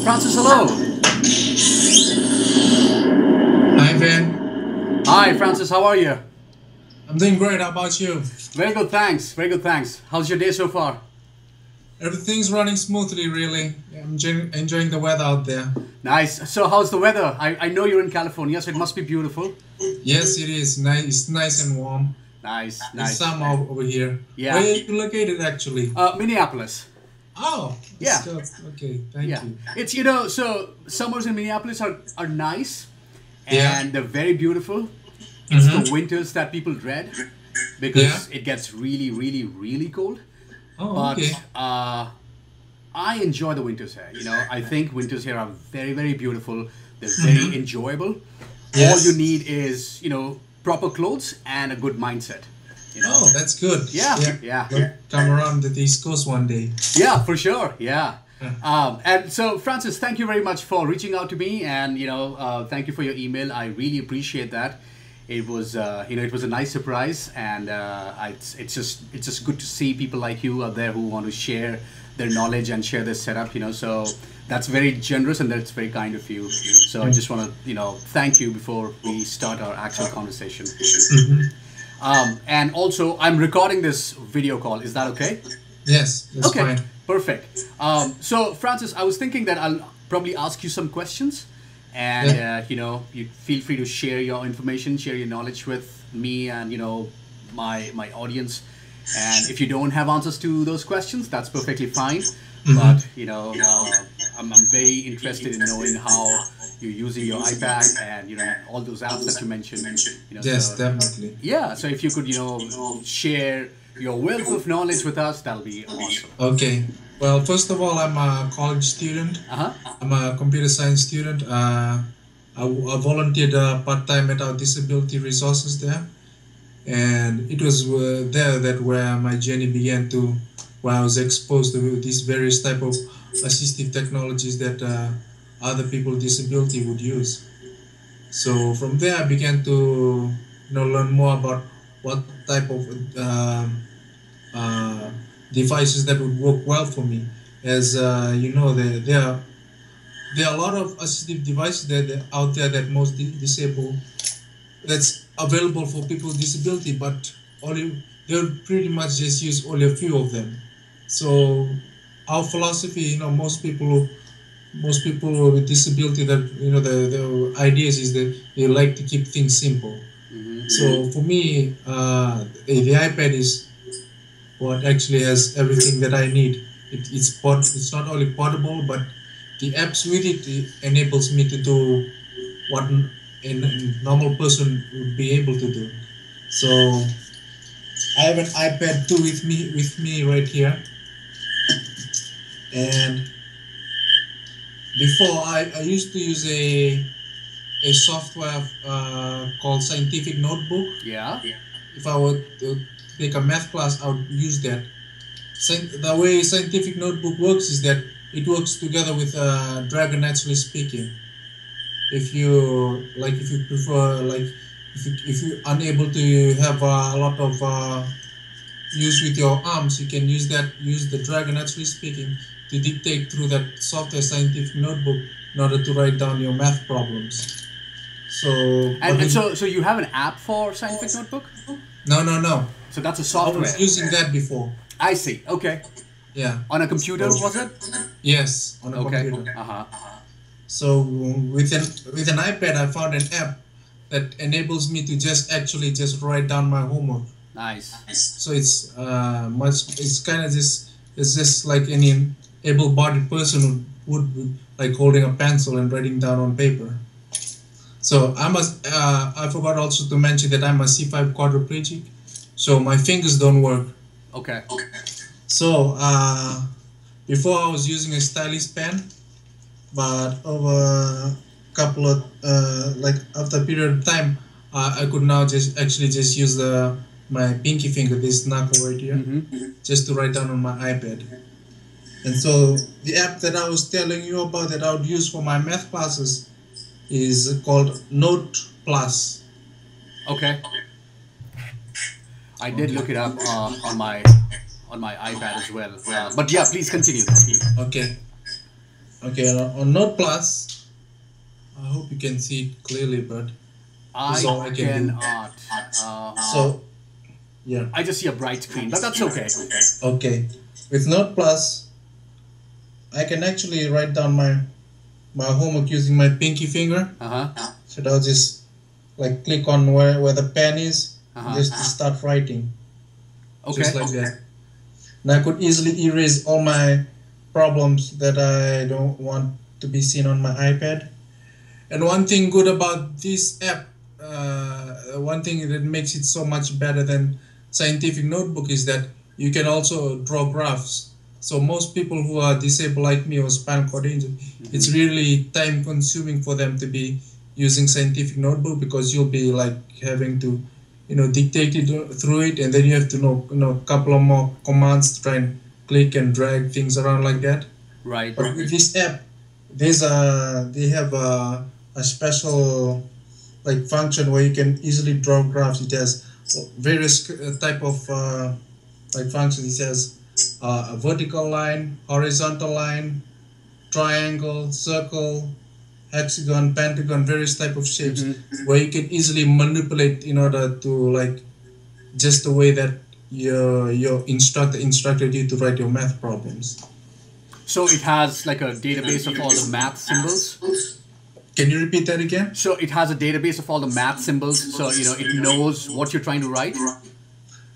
Francis, hello. Hi, Ben. Hi, Francis. How are you? I'm doing great. How about you? Very good, thanks. Very good, thanks. How's your day so far? Everything's running smoothly, really. I'm enjoying the weather out there. Nice. So, how's the weather? I know you're in California, so it must be beautiful. Yes, it is. Nice. It's nice and warm. Nice, It's nice. summer over here. Where Yeah. are you located, actually? Minneapolis. Oh, Yeah. okay. Thank Yeah. you. It's, so summers in Minneapolis are nice Yeah. and they're very beautiful. It's Mm-hmm. the winters that people dread Yeah. because it gets really, really, really cold. Oh, But okay. I enjoy the winters here. I think winters here are very, very beautiful. They're very enjoyable. All you Yes. need is, proper clothes and a good mindset. You know? Oh, that's good. Yeah, Yeah. yeah, Well, come around the East Coast one day. yeah, for sure. Yeah. Yeah. And so, Francis, thank you very much for reaching out to me, and thank you for your email. I really appreciate that. It was, it was a nice surprise, and it's just good to see people like you out there who want to share their knowledge and share their setup. So that's very generous and that's very kind of you. So I just want to, thank you before we start our actual conversation. And also, I'm recording this video call. Is that okay? Yes, that's Okay, fine. perfect. So, Francis, I was thinking that I'll probably ask you some questions, and Yeah. you feel free to share your information, share your knowledge with me, and my audience. And if you don't have answers to those questions, that's perfectly fine. But I'm very interested in knowing how you're using your iPad and all those apps that you mentioned. Yes, So definitely. yeah, so if you could share your wealth of knowledge with us, that'll be awesome. Okay. Well, first of all, I'm a college student. Uh-huh. I'm a computer science student. I volunteered part-time at our disability resources there, and it was there that where my journey began to, where I was exposed to these various type of assistive technologies that other people with disability would use. So from there, I began to learn more about what type of uh, devices that would work well for me. As there are a lot of assistive devices that out there that most disabled that's available for people with disability, but only they'll pretty much just use only a few of them. So our philosophy, most people with disability, that the ideas is that they like to keep things simple. So for me, the iPad is what actually has everything that I need. It's not only portable, but the apps with it enables me to do what a normal person would be able to do. So I have an iPad 2 with me right here, and before I used to use a software called Scientific Notebook. Yeah. If I were to take a math class, I would use that. The way Scientific Notebook works is that it works together with Dragon Naturally Speaking. If you prefer, if you're unable to have a lot of use with your arms, you can use the Dragon Naturally Speaking to dictate through that software Scientific Notebook in order to write down your math problems. So, And so you have an app for Scientific Notebook? no. So that's a I software. was using that before. I see. Okay. Yeah. On a computer, So- was it? Yes, on a Okay. computer. Uh-huh. So with an iPad, I found an app that enables me to just write down my homework. Nice. So it's it's kind of just like any able-bodied person would like holding a pencil and writing down on paper. So I forgot also to mention that I'm a C5 quadriplegic, so my fingers don't work. Okay. So before I was using a stylus pen, but over a couple of after a period of time, I could now just use my pinky finger, this knuckle right here, just to write down on my iPad. And so the app that I was telling you about that I would use for my math classes is called Note Plus. Okay. I did look it up on my iPad as well. But yeah, please continue. Okay. Okay, on Note Plus, I hope you can see it clearly, but this is I all I can do. cannot. So, yeah. I just see a bright screen, but that's okay. Okay. With Note Plus, I can actually write down my homework using my pinky finger. So I'll just like click on where the pen is, just to start writing. Okay. Just like that. And I could easily erase all my problems that I don't want to be seen on my iPad. And one thing good about this app, one thing that makes it so much better than Scientific Notebook is that you can also draw graphs. So most people who are disabled like me or spinal cord injured, it's really time consuming for them to be using Scientific Notebook, because you'll be like having to, dictate it through it, and then you have to know a couple of more commands to try and click and drag things around like that. Right. But with this app, they have a special like function where you can easily draw graphs. It has various type of like functions. It has a vertical line, horizontal line, triangle, circle, hexagon, pentagon, various type of shapes where you can easily manipulate in order to like just the way that your instructor instructed you to write your math problems. So it has like a database of all the math symbols. Can you repeat that again? So it has a database of all the math symbols, so it knows what you're trying to write.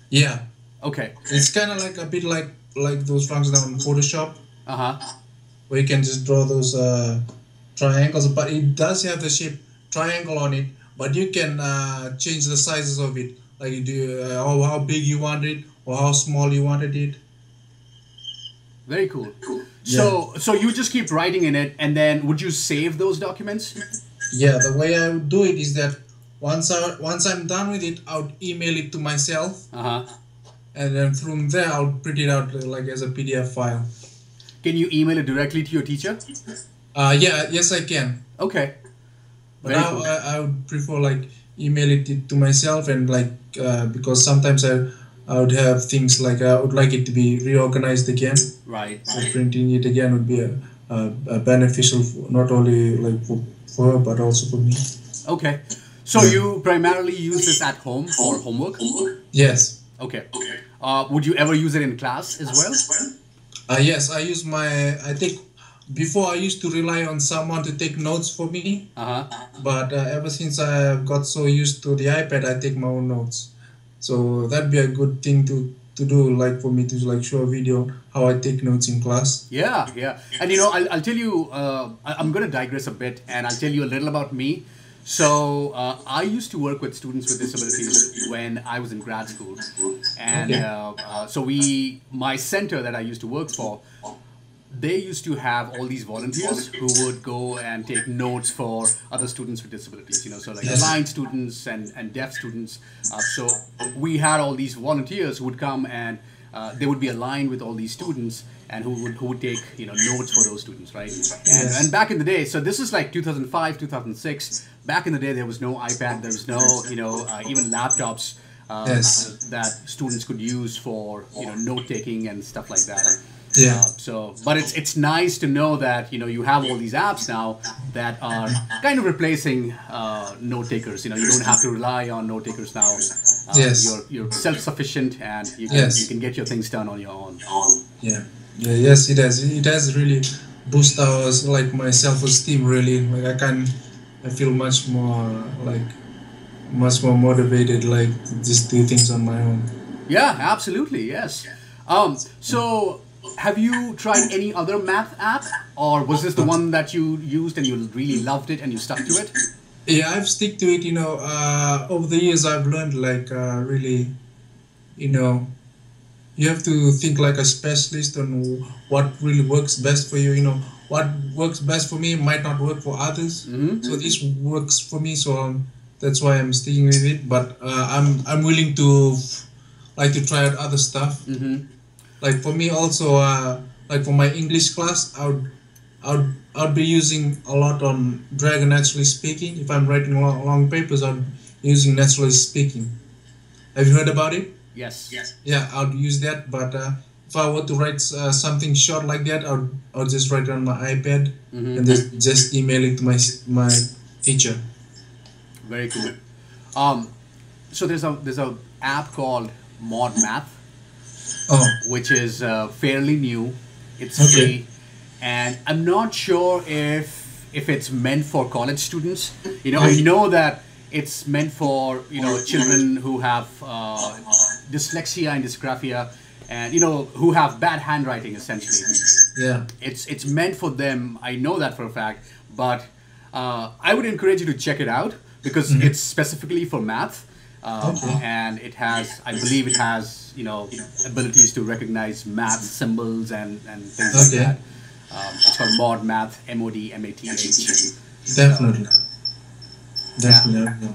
Yeah. Okay. It's kind of like a bit like those functions on Photoshop. Where you can just draw those triangles, but it does have the shape triangle on it. But you can change the sizes of it, like how big you want it or how small you wanted it. Very cool. Yeah. So you just keep writing in it, and then would you save those documents? Yeah, the way I would do it is that once I'm done with it, I would email it to myself, and then from there I'll print it out like as a PDF file. Can you email it directly to your teacher? Yes, I can. Okay. But now I would prefer like email it to myself, and like because sometimes I would have things like I would like it to be reorganized again. Right. So printing it again would be a beneficial not only like for her but also for me. Okay. So you primarily use this at home for homework? Yes. Okay. Would you ever use it in class as well? Yes, I use I think before I used to rely on someone to take notes for me. But ever since I got so used to the iPad, I take my own notes. So that'd be a good thing to do, like for me to like show a video how I take notes in class. Yeah. And I'll tell you, I'm going to digress a bit, and I'll tell you a little about me. So I used to work with students with disabilities when I was in grad school. And so my center that I used to work for, they used to have all these volunteers who would go and take notes for other students with disabilities, so like blind students and deaf students. So we had all these volunteers who would come, and they would be aligned with all these students, and who would take notes for those students, right? And back in the day, so this is like 2005, 2006. Back in the day, there was no iPad, there was no even laptops that students could use for note taking and stuff like that. Yeah. But it's nice to know that you have all these apps now that are kind of replacing note takers. You don't have to rely on note takers now. You're self-sufficient, and you can get your things done on your own. Yes, it has. It has really boosted my self-esteem. Really, like I feel much more motivated, like to just do things on my own. Yeah, absolutely. Yes. So, have you tried any other math app, or was this the one that you used and you really loved it and you stuck to it? Yeah, I've stick to it. Over the years I've learned really, you have to think like a specialist on what really works best for you. What works best for me might not work for others. So this works for me, so that's why I'm sticking with it. But I'm willing to try out other stuff. Like for me also, like for my English class, I'd be using a lot on Dragon Naturally Speaking. If I'm writing long papers, I'm using Naturally Speaking. Have you heard about it? Yes. Yeah, I'd use that. But if if I were to write something short like that, I'll just write it on my iPad and just email it to my teacher. Very cool. So there's a app called Mod Math, Oh, which is fairly new. It's okay. free, and I'm not sure if it's meant for college students. I know that it's meant for children who have dyslexia and dysgraphia, and who have bad handwriting essentially. Yeah. It's meant for them. I know that for a fact, but I would encourage you to check it out because it's specifically for math. And I believe it has, abilities to recognize math symbols and things like Okay. that. It's called Mod Math, MODMATH. Definitely. Yeah. Definitely.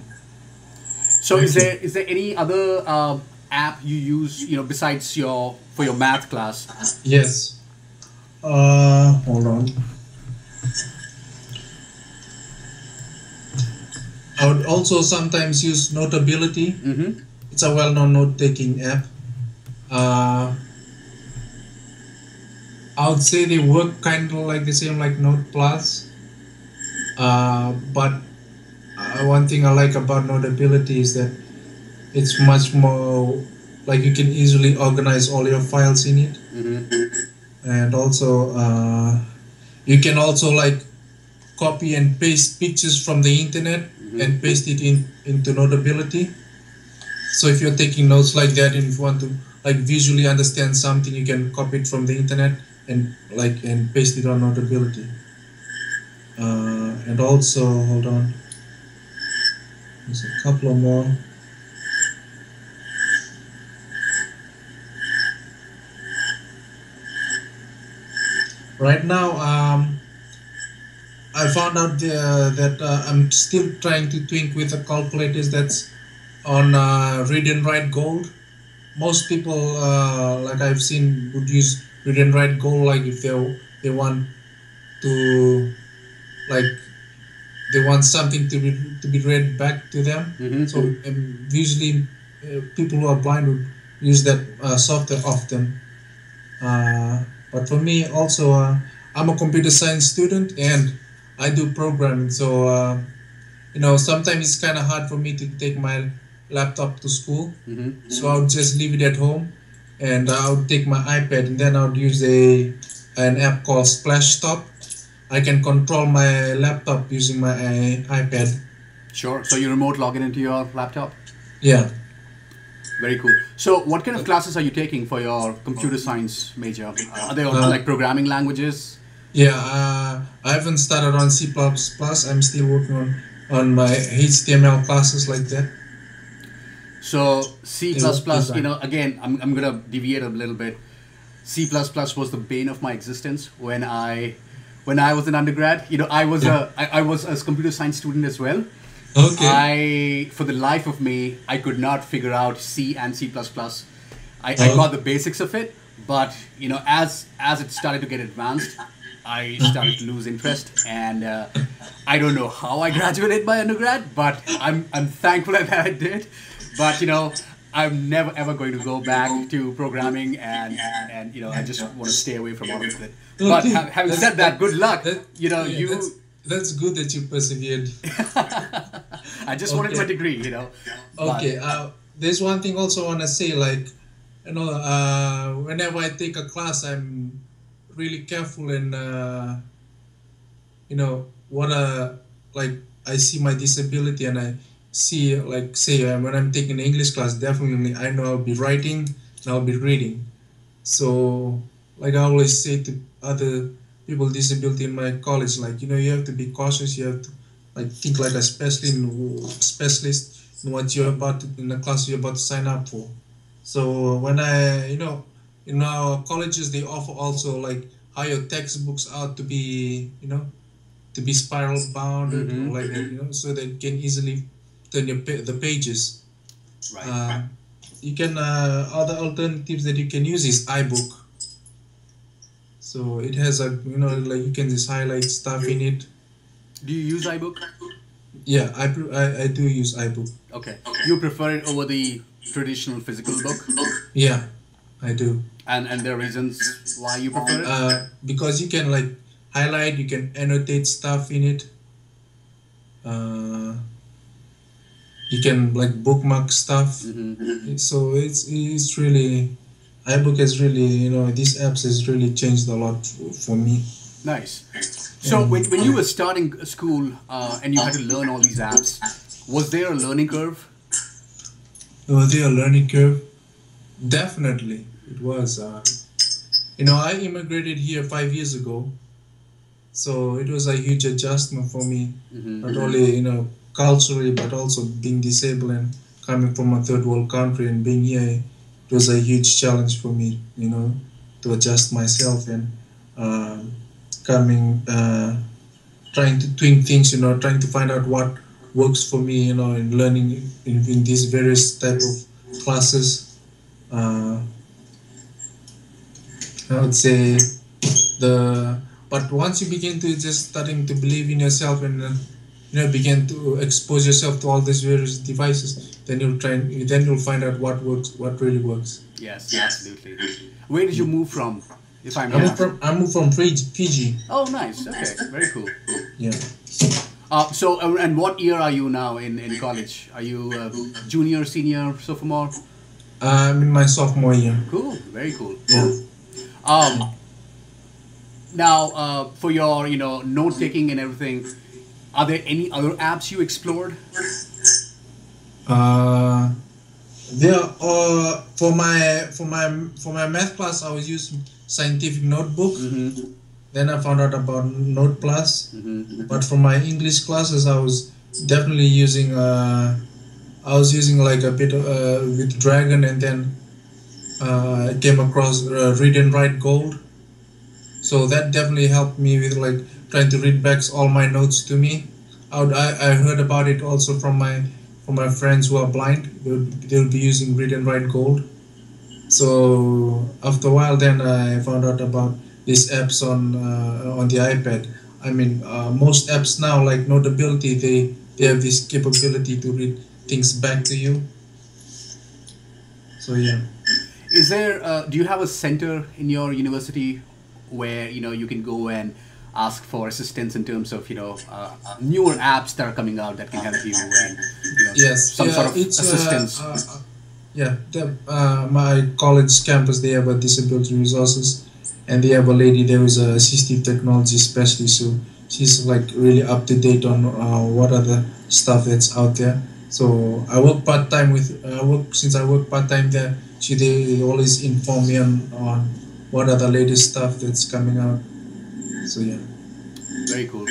So is Okay. there any other app you use, besides for your math class? Yes. Hold on. I would also sometimes use Notability. Mm-hmm. It's a well-known note-taking app. Uh, I would say they work kind of like the same like Note Plus. But one thing I like about Notability is that it's much more like you can easily organize all your files in it, and also you can also like copy and paste pictures from the internet and paste it into Notability. So if you're taking notes like that and if you want to like visually understand something, you can copy it from the internet and paste it on Notability. And also, hold on, there's a couple of more. Right now, I found out that I'm still trying to think with the calculators that's on Read and Write Gold. Most people, like I've seen, would use Read and Write Gold like if they want to like they want something to be read back to them. So usually people who are blind would use that software often. But for me also, I'm a computer science student and I do programming. So sometimes it's kind of hard for me to take my laptop to school. So I would just leave it at home, and I would take my iPad, and then I would use an app called Splashtop. I can control my laptop using my iPad. Sure. So you remote log in into your laptop? Yeah. Very cool. So what kind of classes are you taking for your computer science major? Are they all like programming languages? Yeah, I haven't started on C++. I'm still working on my HTML classes like that. So C++, again, I'm going to deviate a little bit. C++ was the bane of my existence when I was an undergrad. I was a computer science student as well. Okay. For the life of me, I could not figure out C and C++. I got the basics of it, but as it started to get advanced, I started to lose interest, and I don't know how I graduated my undergrad, but I'm thankful that I did. But I'm never ever going to go back to programming, and I just want to stay away from all of it. But having said that, good luck. That's good that you persevered. I just wanted my degree, Okay. There's one thing also I want to say, like, whenever I take a class, I'm really careful and what like I see my disability and I see like say when I'm taking an English class, definitely I know I'll be writing and I'll be reading. So like I always say to other people with disability in my college, like you have to be cautious. You have to like think like a specialist in what you're about to, in the class you're about to sign up for. So when in our colleges they offer also like how your textbooks are to be to be spiral bound or like that, so that you can easily turn the pages. Right. You can other alternatives that you can use is iBook. So it has like you can just highlight stuff in it. Do you use iBook? Yeah, I do use iBook. Okay. You prefer it over the traditional physical book? Yeah. I do. And there are reasons why you prefer it? Because you can like highlight, you can annotate stuff in it. Uh, you can like bookmark stuff. So it's really iBook has really, these apps has really changed a lot for me. Nice. So when you were starting school and you had to learn all these apps, was there a learning curve? Was there a learning curve? Definitely, it was. I immigrated here 5 years ago, so it was a huge adjustment for me. Not only culturally, but also being disabled and coming from a third world country and being here. It was a huge challenge for me, to adjust myself and coming, trying to twin things, trying to find out what works for me, in learning in these various type of classes. I would say but once you begin to just starting to believe in yourself and begin to expose yourself to all these various devices, then you'll find out what works, what really works. Yes, absolutely. Where did you move from, if I may I ask? moved from Fiji. Oh, nice. Okay, very cool. Yeah. And what year are you now in college? Are you junior, senior, sophomore? I'm in my sophomore year. Cool, very cool. Yeah. Now, for your note taking and everything, are there any other apps you explored? There for my math class I was using Scientific Notebook. Then I found out about Note Plus. But for my English classes I was definitely using like a bit with Dragon, and then I came across Read and Write Gold. So that definitely helped me with like trying to read back all my notes to me. I heard about it also from my friends who are blind. They'll be using Read and Write Gold. So after a while, then I found out about these apps on the iPad. I mean, most apps now, like Notability, they have this capability to read things back to you. So yeah. Is there? Do you have a center in your university where you can go and ask for assistance in terms of newer apps that are coming out that can help you and Yes, some yeah, sort of it's assistance? my college campus, they have a disability resources, and they have a lady there who's a assistive technology specialist, so she's like really up to date on what are the stuff that's out there. So I work part time since I work part time there. They always inform me on what are the latest stuff that's coming out. So yeah. Very cool.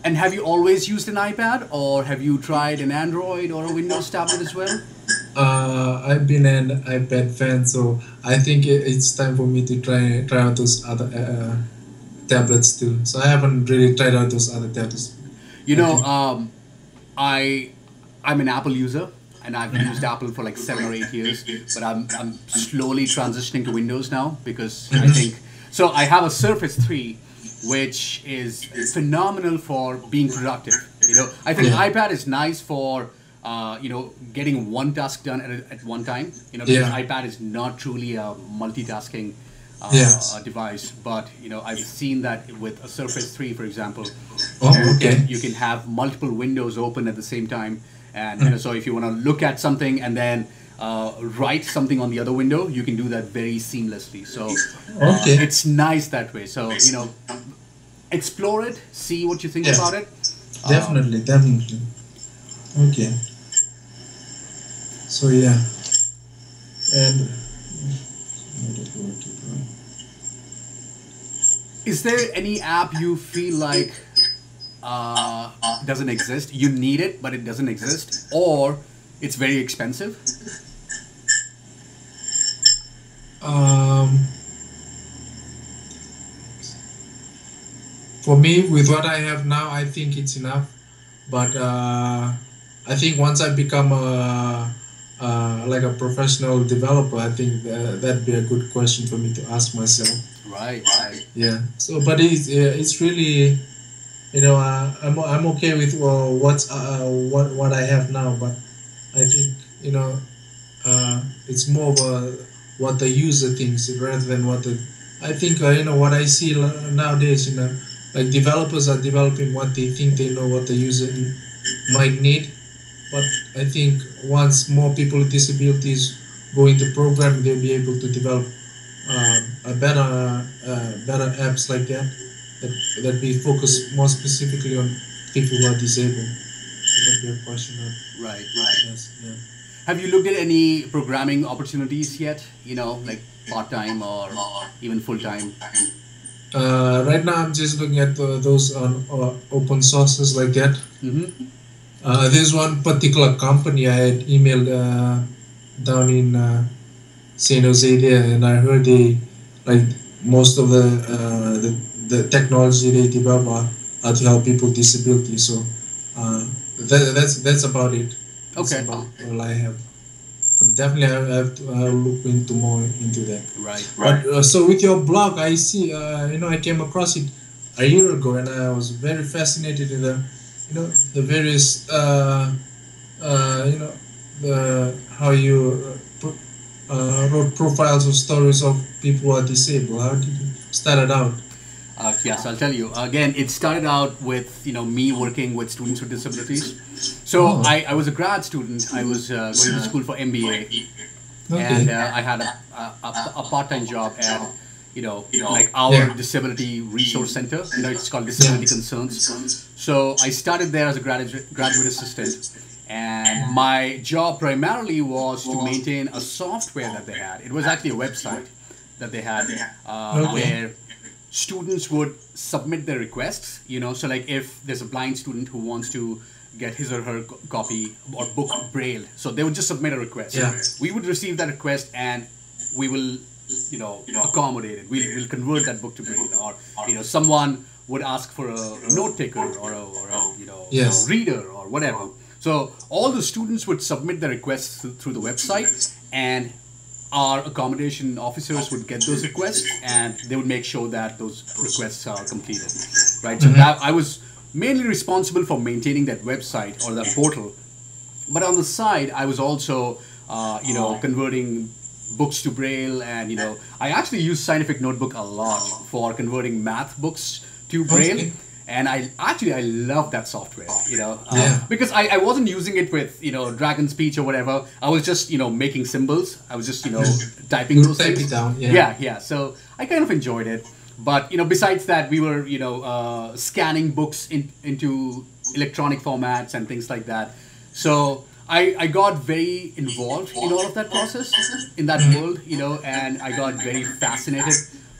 And have you always used an iPad, or have you tried an Android or a Windows tablet as well? I've been an iPad fan, so I think it's time for me to try out those other tablets too. So I haven't really tried out those other tablets. I'm an Apple user, and I've used Apple for like 7 or 8 years, but I'm slowly transitioning to Windows now because I think so. I have a Surface 3, which is phenomenal for being productive. I think iPad is nice for getting one task done at one time. Because iPad is not truly a multitasking device, but I've seen that with a Surface 3, for example. You can have multiple windows open at the same time, and so if you want to look at something and then write something on the other window, you can do that very seamlessly. So it's nice that way. So explore it, see what you think about it. Definitely. Okay. So yeah, and is there any app you feel like doesn't exist? You need it, but it doesn't exist, or it's very expensive? For me, with what I have now, I think it's enough. But I think once I become like a professional developer, I think that'd be a good question for me to ask myself. Right. Yeah. So, but it's really, I'm okay with what I have now. But I think it's more of what the user thinks rather than what the. I think what I see nowadays. Like developers are developing what they think they know what the user might need, but I think once more people with disabilities go into programming, they'll be able to develop a better apps like that that be focused more specifically on people who are disabled. That'd be a question. Right. Yes. Yeah. Have you looked at any programming opportunities yet? Like part time or even full time? Right now, I'm just looking at those on open sources like that. Mm-hmm. There's one particular company I had emailed down in San Jose there, and I heard they like most of the technology they develop are to help people with disabilities. So that's about it. That's Okay. about all I have. But definitely, I have to look into more into that. Right. But so with your blog, I see. I came across it a year ago, and I was very fascinated in the various, how you wrote profiles or stories of people who are disabled. How did you start it out? Yes, I'll tell you. Again, it started out with me working with students with disabilities. So Oh, I was a grad student. I was going to school for MBA, and okay. I had a part-time job at like our Yeah. disability resource center. It's called Yeah. Disability Concerns. So I started there as a graduate assistant, and my job primarily was to maintain a software that they had. It was actually a website that they had Okay. where students would submit their requests. So like if there's a blind student who wants to get his or her copy or book braille, so they would just submit a request. Yeah. We would receive that request, and we will accommodate it. We'll convert that book to braille, or someone would ask for a note taker or a Yes. reader or whatever. So all the students would submit their requests through the website, and our accommodation officers would get those requests, and they would make sure that those requests are completed, right? So that I was mainly responsible for maintaining that website or that portal, but on the side I was also converting books to braille, and I actually use Scientific Notebook a lot for converting math books to braille. Okay. And I love that software, Yeah. because I wasn't using it with Dragon Speech or whatever. I was just making symbols. I was just typing You those type things. it down. Yeah. Yeah. So I kind of enjoyed it. But besides that, we were scanning books into electronic formats and things like that. So I got very involved in all of that process in that world, and I got very fascinated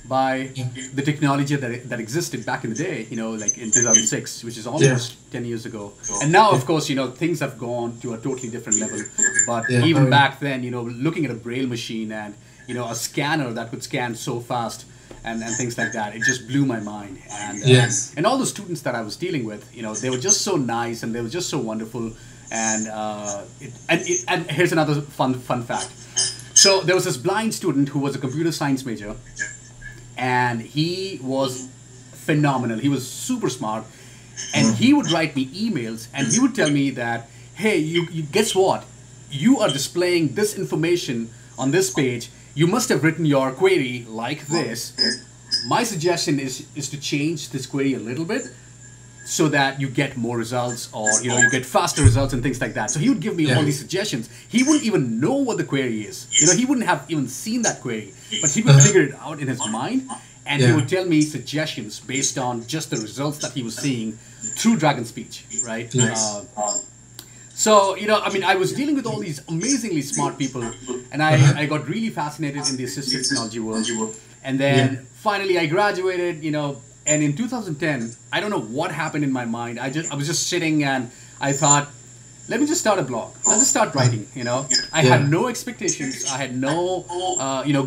by the technology that existed back in the day, like in 2006, which is almost 10 years ago. And now, of course, things have gone to a totally different level. But Yeah. even back then, looking at a braille machine and, a scanner that could scan so fast and things like that, it just blew my mind. And, Yes. and all the students that I was dealing with, they were just so nice and they were just so wonderful. And, and here's another fun fact. So there was this blind student who was a computer science major, and he was phenomenal. He was super smart, and he would write me emails, and he would tell me that, hey, you guess what? You are displaying this information on this page. You must have written your query like this. My suggestion is to change this query a little bit so that you get more results, or you get faster results and things like that. So he would give me all these suggestions. He wouldn't even know what the query is. He wouldn't have even seen that query, but he would figure it out in his mind, and he would tell me suggestions based on just the results that he was seeing through Dragon Speech, right? Yes. So, I was dealing with all these amazingly smart people, and I got really fascinated in the assistive technology world. And then finally I graduated, and in 2010, I don't know what happened in my mind. I was just sitting, and I thought, let me just start a blog. I'll just start writing, I had no expectations. I had no,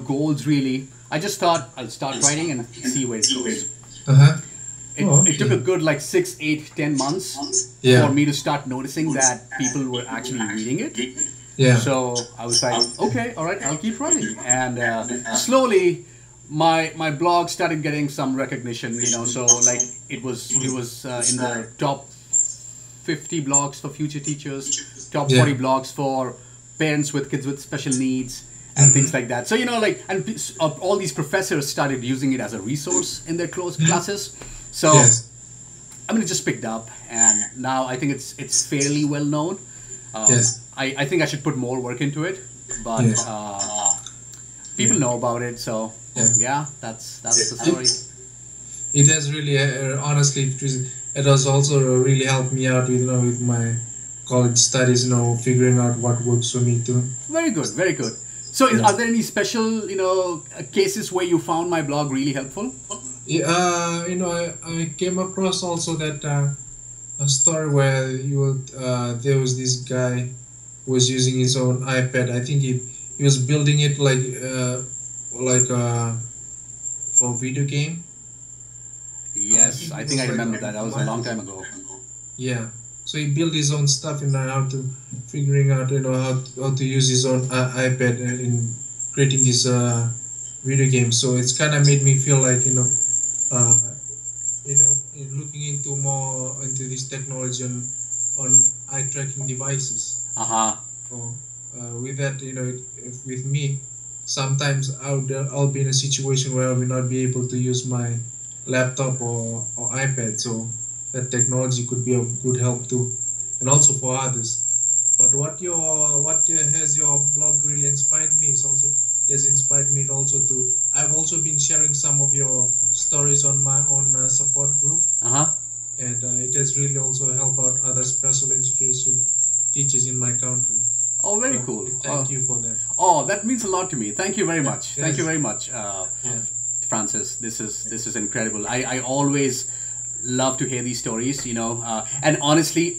goals really. I just thought I'll start writing and see where it goes. Uh-huh. It took a good 6, 8, 10 months for me to start noticing that people were actually reading it. Yeah. So I was like, okay, all right, I'll keep writing. And slowly, my blog started getting some recognition. So it was in the top 50 blogs for future teachers, top 40 blogs for parents with kids with special needs, and things like that. So like, and all these professors started using it as a resource in their classes. So Yes. I mean, it just picked up, and now I think it's fairly well known. Yes. I think I should put more work into it, but Yes. people know about it. So Yeah. that's the story. It has really, honestly, it has also really helped me out with with my college studies. Figuring out what works for me too. Very good, very good. So, Yeah. are there any special, cases where you found my blog really helpful? Yeah, I came across also that a story where there was this guy who was using his own iPad. I think he was building it like for video game. Yes, I think I remember that. That was a long time ago. Yeah. So he built his own stuff and how to figuring out how to use his own iPad in creating this video game. So it's kind of made me feel like uh, in looking into more into this technology on eye tracking devices. Uh-huh. So with that, with me, sometimes I'll be in a situation where I will not be able to use my laptop or iPad. So that technology could be of good help too, and also for others. But what has your blog really inspired me is also has inspired me also to. I've also been sharing some of your stories on my own support group, Uh-huh. and it has really also helped out other special education teachers in my country. Oh, very So, cool. Thank you for that. Oh, that means a lot to me. Thank you very much. Thank Yes. you very much, Yeah. Francis. This is incredible. I always love to hear these stories. And honestly,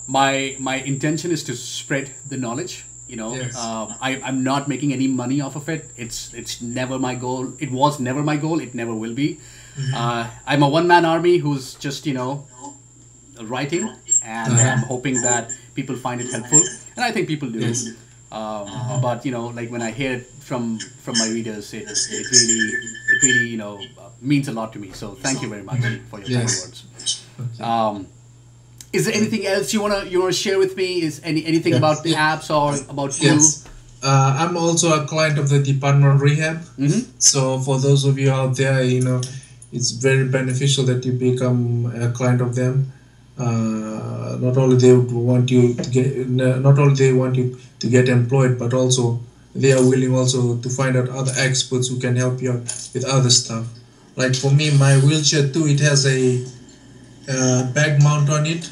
my intention is to spread the knowledge. Yes. I'm not making any money off of it. It's never my goal. It was never my goal. It never will be. I'm a one-man army who's just writing, and I'm hoping that people find it helpful, and I think people do. Yes. But like when I hear it from my readers, it really means a lot to me. So thank you very much for your kind Yes. words. Okay. Is there anything else you wanna share with me? Is anything about the apps or about you? Yes. I'm also a client of the Department of Rehab. Mm-hmm. So for those of you out there, it's very beneficial that you become a client of them. Not only they want you to get employed, but also they are willing also to find out other experts who can help you out with other stuff. Like for me, my wheelchair too, it has a bag mount on it.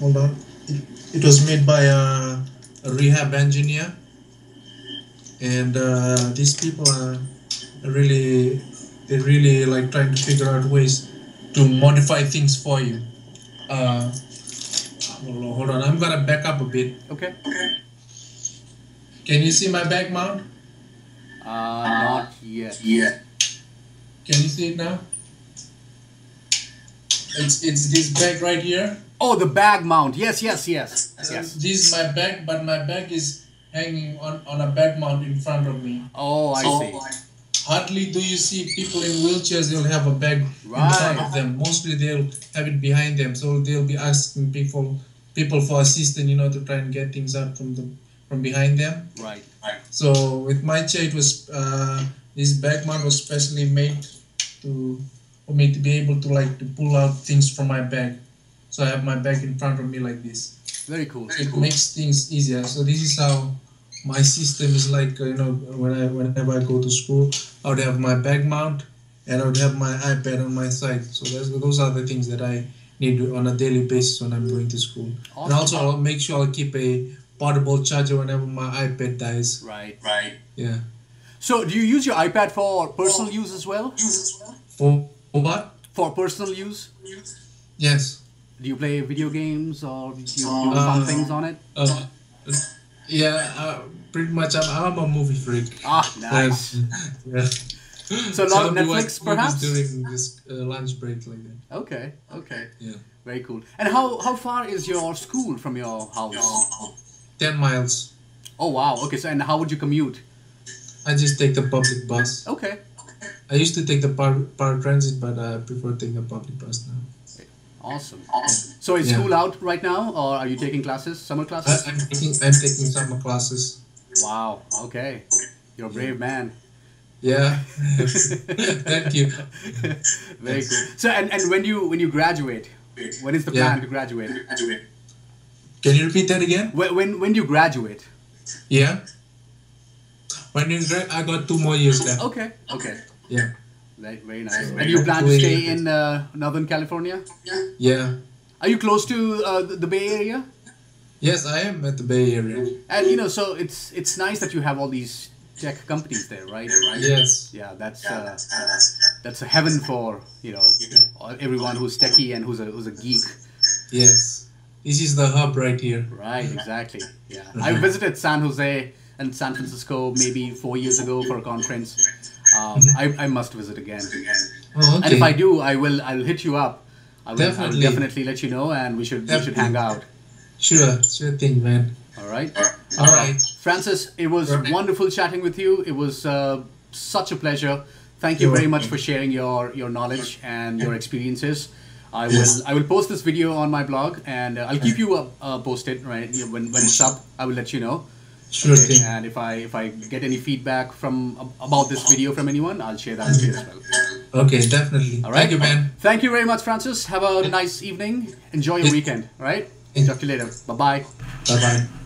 Hold on. It was made by a rehab engineer, and these people are really like trying to figure out ways to modify things for you. Hold on, I'm gonna back up a bit. Okay. Can you see my bag mount? Not yet. Can you see it now? It's this bag right here. Oh, the bag mount. Yes. This is my bag, but my bag is hanging on a bag mount in front of me. Oh, I see. Hardly do you see people in wheelchairs, they'll have a bag in front of them. Mostly they'll have it behind them. So they'll be asking people for assistance, to try and get things out from behind them. Right. So with my chair, it was this bag mount was specially made for me to be able to pull out things from my bag. So I have my bag in front of me like this. Very cool. It makes things easier. So this is how my system is like. Whenever I go to school, I would have my bag mount, and I would have my iPad on my side. So those are the things that I need on a daily basis when I'm going to school. Awesome. And also I'll make sure I'll keep a portable charger whenever my iPad dies. Right. Yeah. So, do you use your iPad for personal use as well? For what? For personal use? Yes. Do you play video games or do you do fun things on it? Pretty much. I'm a movie freak. Ah, nice. Yeah. So a lot of Netflix, perhaps? During this lunch break like that. Okay. Yeah. Very cool. And how far is your school from your house? 10 miles. Oh, wow. Okay, so and how would you commute? I just take the public bus. Okay. I used to take the power transit, but I prefer taking the public bus now. Awesome. So is school out right now, or are you taking classes, summer classes? I'm taking summer classes. Wow. Okay. You're a brave man. Yeah. Thank you. Very cool. So and when you graduate, when is the Yeah. plan to graduate? Can you repeat that again? When do you graduate? Yeah. When you I got 2 more years left. Okay. Okay. Yeah. Very nice. And you plan to stay in Northern California? Yeah. Are you close to the Bay Area? Yes, I am at the Bay Area. And so it's nice that you have all these tech companies there, right? Yes. Yeah, that's a heaven for everyone who's techie and who's a geek. Yes. This is the hub right here. Right, exactly. Yeah, I visited San Jose and San Francisco maybe 4 years ago for a conference. I must visit again. Oh, okay. And if I do, I'll hit you up. I will Definitely. definitely let you know, and we should hang out. Sure thing, man. All right. All right. Francis, it was wonderful chatting with you. It was such a pleasure. Thank you You're very much welcome. for sharing your knowledge and your experiences. I will post this video on my blog, and I'll keep you posted. Right, when it's up, I will let you know. Sure thing. And if I get any feedback about this video from anyone, I'll share that with you as well. Okay, definitely. All right. Thank you, man. Thank you very much, Francis. Have a nice evening. Enjoy your weekend. All right. Talk to you later. Bye bye. Bye bye.